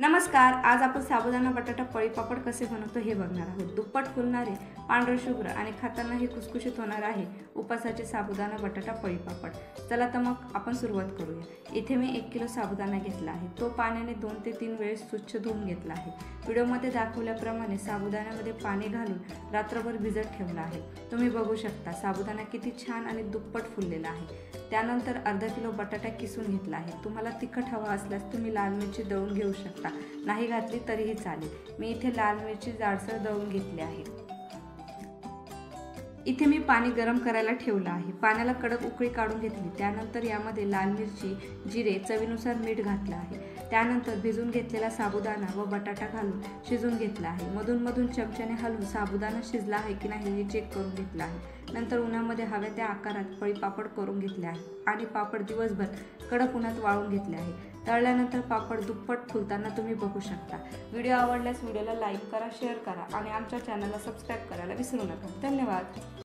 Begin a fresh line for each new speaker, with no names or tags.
नमस्कार, आज आपण साबुदाणा बटाटा पळी पापड कसे बनवतो हे बघणार आहोत। दुप्पट फुलणारे, पांढरे शुभ्र आणि खातानाही खुसखुशीत होणार आहे उपासाचे साबुदाणा बटाटा पळी पापड। चला तर मग आपण सुरुवात करूया। इथे मी 1 किलो साबुदाणा घेतला आहे। तो पाण्याने 2 ते 3 वेळेस स्वच्छ धुवून घेतला आहे। व्हिडिओमध्ये दाखवल्याप्रमाणे साबुदाण्यामध्ये पाणी घालून रात्रभर भिजत ठेवला आहे। तुम्ही बघू शकता साबुदाणा किती छान आणि दुप्पट फुललेला आहे। त्यानंतर अर्धा किलो बटाटा किसून घेतला आहे। तुम्हाला तिखट हवा असल्यास तुम्ही लाल मिरची दळून घेऊ शकता, नाही घातली तरीही चालेल। मी इथे लाल मिरची जाडसर दळून घेतली आहे। इथे मी पाणी गरम करायला ठेवलं आहे। पाण्याला कडक उकळी काढून घेतली। त्यानंतर यामध्ये लाल मिरची, जिरे, चवीनुसार मीठ घातलं आहे। त्यानंतर भिजून घेतलेला साबुदाणा व बटाटा घालून शिजवून घेतला आहे। मधून मधून चमच्याने हलवून साबुदाणा शिजला आहे की नाही हे चेक करून घेतलं आहे। नंतर उन्हामध्ये हव्या त्या आकारात पळी पापड करून घेतले आहे आणि पापड दिवसभर कडक उन्हात वाळून घेतले आहे। तळल्यानंतर पापड दुप्पट फुलताना तुम्ही बघू शकता। व्हिडिओ आवडल्यास व्हिडिओला लाईक करा, शेअर करा आणि आमच्या चॅनलला सबस्क्राईब करायला विसरू नका। धन्यवाद।